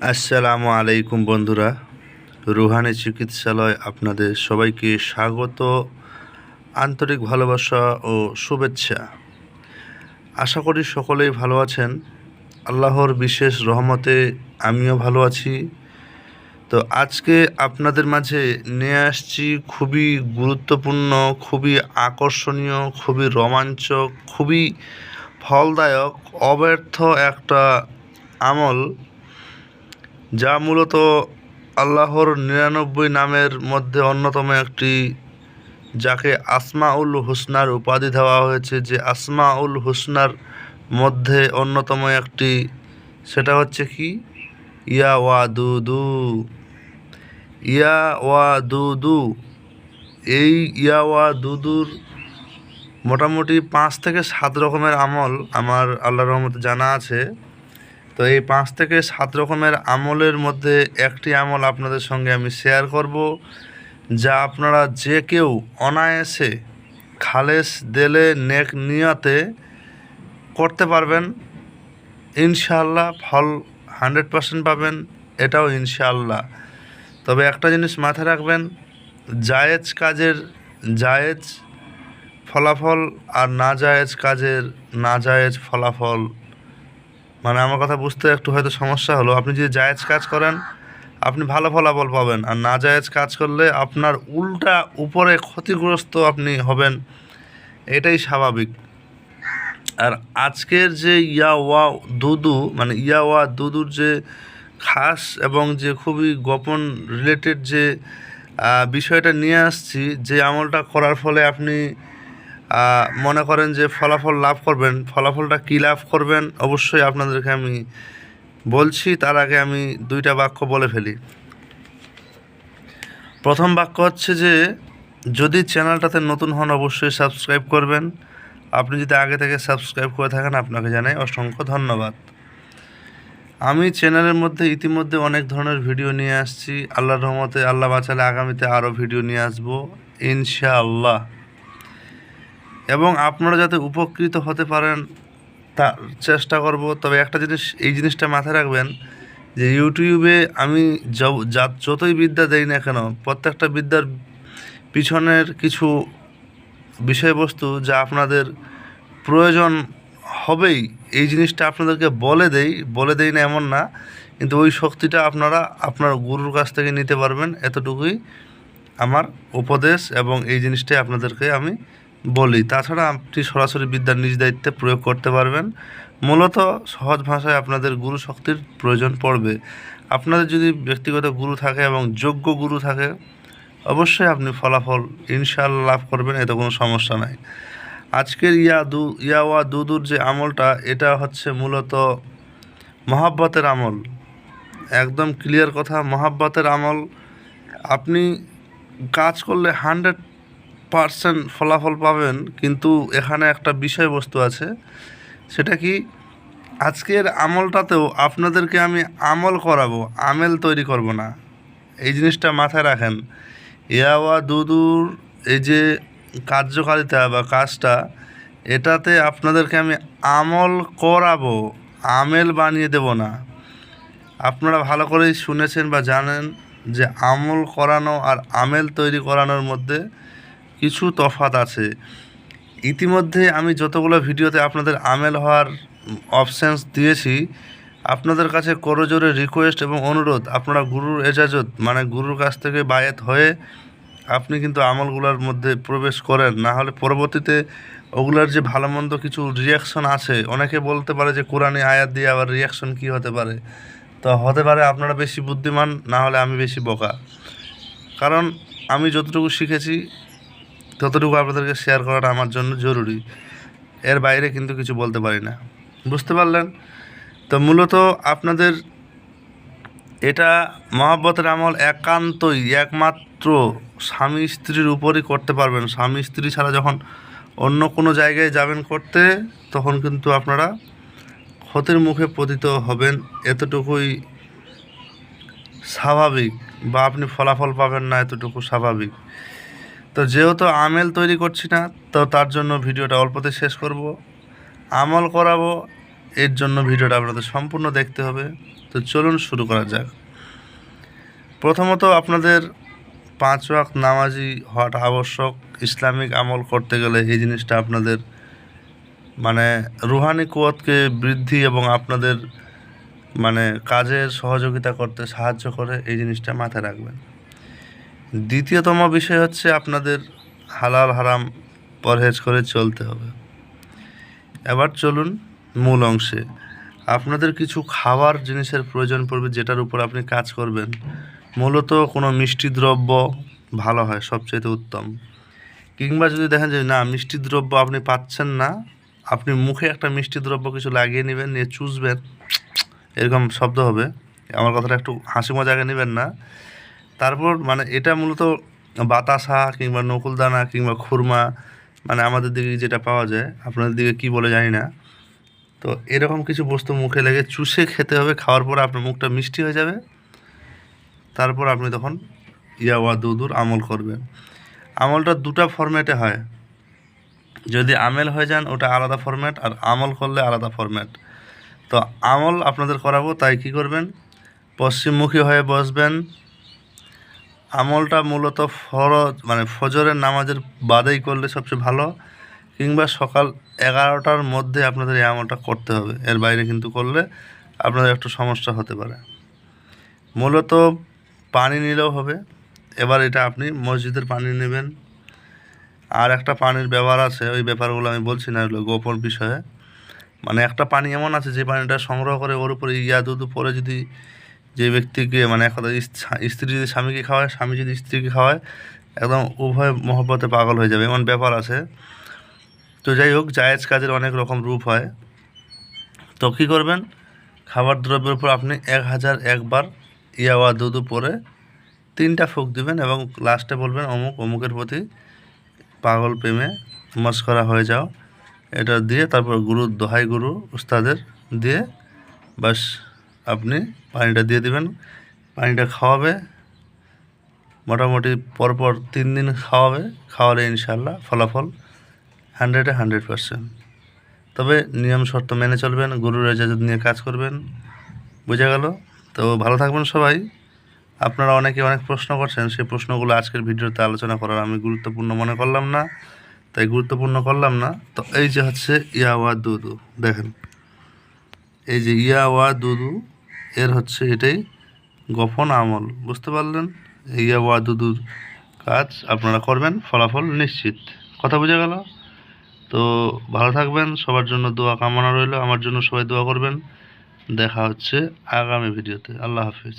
আসসালামু আলাইকুম বন্ধুরা, রুহানি চিকিৎসালয় আপনাদের সবাইকে স্বাগত, আন্তরিক ভালোবাসা ও শুভেচ্ছা। আশা করি সকলেই ভালো আছেন। আল্লাহর বিশেষ রহমতে আমিও ভালো আছি। তো আজকে আপনাদের মাঝে নিয়ে আসছি খুবই গুরুত্বপূর্ণ, খুবই আকর্ষণীয়, খুবই রোমাঞ্চক, খুবই ফলদায়ক, অব্যর্থ একটা আমল, যা মূলত আল্লাহর ৯৯ নামের মধ্যে অন্যতম একটি, যাকে আসমাউল হুসনার উপাধি দেওয়া হয়েছে, যে আসমাউল হুসনার মধ্যে অন্যতম একটি, সেটা হচ্ছে কি ইয়া ওয়াদুদু। ইয়া ওয়াদুদু, এই ইয়া ওয়াদুদুর মোটামুটি ৫ থেকে ৭ রকমের আমল আমার আল্লাহর রহমতে জানা আছে। তো এই ৫ থেকে ৭ রকমের আমলের মধ্যে একটি আমল আপনাদের সঙ্গে আমি শেয়ার করব, যা আপনারা যে কেউ অনায়াসে খালেস দিলে নেক নিয়তে করতে পারবেন। ইনশাআল্লাহ ফল 100% পাবেন, এটাও ইনশাআল্লাহ। তবে একটা জিনিস মাথায় রাখবেন, জায়েজ কাজের জায়েজ ফলাফল আর না জায়েজ কাজের না জায়েজ ফলাফল, মানে আমার কথা বুঝতে একটু হয়তো সমস্যা হলো। আপনি যদি জায়েজ কাজ করেন আপনি ভালো ফলাফল পাবেন, আর না জায়েজ কাজ করলে আপনার উল্টা উপরে ক্ষতিগ্রস্ত আপনি হবেন, এটাই স্বাভাবিক। আর আজকের যে ইয়া ওয়া দুদু, মানে ইয়া ওয়া দুদুর যে খাস এবং যে খুবই গোপন রিলেটেড যে বিষয়টা নিয়ে আসছি, যে আমলটা করার ফলে আপনি মনে করেন যে ফলাফল লাভ করবেন, ফলাফলটা কী লাভ করবেন অবশ্যই আপনাদেরকে আমি বলছি। তার আগে আমি 2টা বাক্য বলে ফেলি। প্রথম বাক্য হচ্ছে যে, যদি চ্যানেলটাতে নতুন হন অবশ্যই সাবস্ক্রাইব করবেন। আপনি যদি আগে থেকে সাবস্ক্রাইব করে থাকেন আপনাকে জানাই অসংখ্য ধন্যবাদ। আমি চ্যানেলের মধ্যে ইতিমধ্যে অনেক ধরনের ভিডিও নিয়ে আসছি। আল্লাহর রহমতে, আল্লাহ বাঁচালে আগামীতে আরও ভিডিও নিয়ে আসবো ইনশাআল্লাহ, এবং আপনারা যাতে উপকৃত হতে পারেন তার চেষ্টা করব। তবে একটা জিনিস, এই জিনিসটা মাথায় রাখবেন যে ইউটিউবে আমি যতই বিদ্যা দেই না কেন, প্রত্যেকটা বিদ্যার পিছনের কিছু বিষয়বস্তু যা আপনাদের প্রয়োজন হবেই, এই জিনিসটা আপনাদেরকে বলে দেই না এমন না, কিন্তু ওই শক্তিটা আপনারা আপনার গুরুর কাছ থেকে নিতে পারবেন, এতটুকুই আমার উপদেশ, এবং এই জিনিসটাই আপনাদেরকে আমি বলি। তাছাড়া আপনি সরাসরি বিদ্যার নিজ দায়িত্বে প্রয়োগ করতে পারবেন। মূলত সহজ ভাষায় আপনাদের গুরু শক্তির প্রয়োজন পড়বে। আপনাদের যদি ব্যক্তিগত গুরু থাকে এবং যোগ্য গুরু থাকে অবশ্যই আপনি ফলাফল ইনশাআল্লাহ লাভ করবেন, এতে কোনো সমস্যা নাই। আজকের ইয়া ওয়া দুদুর যে আমলটা, এটা হচ্ছে মূলত মহাব্বতের আমল। একদম ক্লিয়ার কথা, মহাব্বতের আমল। আপনি কাজ করলে 100% ফলাফল পাবেন, কিন্তু এখানে একটা বিষয়বস্তু আছে। সেটা কি, আজকের আমলটাতেও আপনাদেরকে আমি আমল করাবো, আমেল তৈরি করব না। এই জিনিসটা মাথায় রাখেন। ইয়া ওয়া দুদুর এই যে কার্যকারিতা বা কাজটা, এটাতে আপনাদেরকে আমি আমল করাবো, আমেল বানিয়ে দেব না। আপনারা ভালো করেই শুনেছেন বা জানেন যে আমল করানো আর আমেল তৈরি করানোর মধ্যে কিছু তফাৎ আছে। ইতিমধ্যে আমি যতগুলো ভিডিওতে আপনাদের আমেল হওয়ার অপশানস দিয়েছি, আপনাদের কাছে করজোরে রিকোয়েস্ট এবং অনুরোধ, আপনারা গুরুর এজাজত মানে গুরুর কাছ থেকে বায়াত হয়ে আপনি কিন্তু আমলগুলোর মধ্যে প্রবেশ করেন, না হলে পরবর্তীতে ওগুলার যে ভালো মন্দ কিছু রিয়াকশন আছে, অনেকে বলতে পারে যে কোরআনে আয়াত দিয়ে আবার রিয়াকশন কী হতে পারে। তো হতে পারে আপনারা বেশি বুদ্ধিমান, না হলে আমি বেশি বোকা। কারণ আমি যতটুকু শিখেছি ততটুকু আপনাদেরকে শেয়ার করাটা আমার জন্য জরুরি, এর বাইরে কিন্তু কিছু বলতে পারি না। বুঝতে পারলেন? তো মূলত আপনাদের এটা মহাব্বতের আমল একান্তই একমাত্র স্বামী স্ত্রীর উপরই করতে পারবেন। স্বামী স্ত্রী ছাড়া যখন অন্য কোনো জায়গায় যাবেন করতে, তখন কিন্তু আপনারা ক্ষতির মুখে পতিত হবেন, এতটুকুই স্বাভাবিক, বা আপনি ফলাফল পাবেন না, এতটুকু স্বাভাবিক। তো যেহেতু আমেল তৈরি করছি না, তো তার জন্য ভিডিওটা অল্পতে শেষ করব। আমল করাবো, এর জন্য ভিডিওটা আপনাদের সম্পূর্ণ দেখতে হবে। তো চলুন শুরু করা যাক। প্রথমত আপনাদের 5 ওয়াক্ত নামাজি হওয়াটা আবশ্যক। ইসলামিক আমল করতে গেলে এই জিনিসটা আপনাদের মানে রুহানি কুওয়াতকে বৃদ্ধি এবং আপনাদের মানে কাজের সহযোগিতা করতে সাহায্য করে, এই জিনিসটা মাথায় রাখবেন। দ্বিতীয়তম বিষয় হচ্ছে আপনাদের হালাল হারাম পরহেজ করে চলতে হবে। এবার চলুন মূল অংশে। আপনাদের কিছু খাবার জিনিসের প্রয়োজন পড়বে যেটার উপর আপনি কাজ করবেন। মূলত কোনো মিষ্টি দ্রব্য ভালো হয়, সবচেয়ে উত্তম। কিংবা যদি দেখেন যে না মিষ্টি দ্রব্য আপনি পাচ্ছেন না, আপনি মুখে একটা মিষ্টি দ্রব্য কিছু লাগিয়ে নেবেন, নিয়ে চুষবেন, এরকম শব্দ হবে। আমার কথাটা একটু হাসি মজাকে নেবেন না। তারপর মানে এটা মূলত বাতাসা কিংবা নকুলদানা কিংবা খুরমা, মানে আমাদের দিকে যেটা পাওয়া যায়, আপনাদের দিকে কি বলে জানি না। তো এরকম কিছু বস্তু মুখে লেগে চুষে খেতে হবে। খাওয়ার পর আপনার মুখটা মিষ্টি হয়ে যাবে। তারপর আপনি তখন ইয়াওয়াদুদুর আমল করবেন। আমলটা দুটা ফরম্যাটে হয়। যদি আমেল হয়ে যান ওটা আলাদা ফরম্যাট, আর আমল করলে আলাদা ফরম্যাট। তো আমল আপনাদের করাবো, তাই কি করবেন, পশ্চিমমুখী হয়ে বসবেন। আমলটা মূলত মানে ফজরের নামাজের বাদেই করলে সবচেয়ে ভালো, কিংবা সকাল 11টার মধ্যে আপনাদের এই আমলটা করতে হবে। এর বাইরে কিন্তু করলে আপনাদের একটু সমস্যা হতে পারে। মূলত পানি নিলেও হবে। এবার এটা আপনি মসজিদের পানি নেবেন। আর একটা পানির ব্যবহার আছে, ওই ব্যাপারগুলো আমি বলছি না, এগুলো গোপন বিষয়ে। মানে একটা পানি এমন আছে যে পানিটা সংগ্রহ করে ওর উপরে ইয়াদুদু পরে যদি যে ব্যক্তিকে মানে একটা স্ত্রী যদি স্বামীকে খাওয়ায়, স্বামী যদি স্ত্রীকে খাওয়ায়, একদম উভয় মহব্বতে পাগল হয়ে যাবে, এমন ব্যাপার আছে। তো যাই হোক, জায়েজ কাজের অনেক রকম রূপ হয়। তো কী করবেন, খাবার দ্রব্যের উপর আপনি 1001 বার ইয়াওয়াদুদু পরে 3টা ফুঁক দিবেন এবং লাস্টে বলবেন অমুক অমুকের প্রতি পাগল প্রেমে মস্করা হয়ে যাও। এটা দিয়ে তারপর গুরুর দোহাই, গুরু উস্তাদের দিয়ে বাস আপনি পানিটা দিয়ে দিবেন। পানিটা খাওয়াবে মোটামুটি পরপর 3 দিন খাওয়াবে। খাওয়ালে ইনশাল্লাহ ফলাফল 100-এ 100%। তবে নিয়ম শর্ত মেনে চলবেন, গুরুর ইজাজত নিয়ে কাজ করবেন। বোঝা গেল? তো ভালো থাকবেন সবাই। আপনারা অনেকে অনেক প্রশ্ন করছেন, সেই প্রশ্নগুলো আজকের ভিডিওতে আলোচনা করার আমি গুরুত্বপূর্ণ মনে করলাম না, তাই গুরুত্বপূর্ণ করলাম না। তো এই যে হচ্ছে ইয়াওয়াদুদু, দেখেন এই যে ইয়াওয়াদুদু, এর হচ্ছে এটাই গোপন আমল, বুঝতে পারলেন? ইয়াওয়াদুদুর কাজ আপনারা করবেন, ফলাফল নিশ্চিত। কথা বোঝা গেল? তো ভালো থাকবেন, সবার জন্য দোয়া কামনা রইল। আমার জন্য সবাই দোয়া করবেন। দেখা হচ্ছে আগামী ভিডিওতে। আল্লাহ হাফিজ।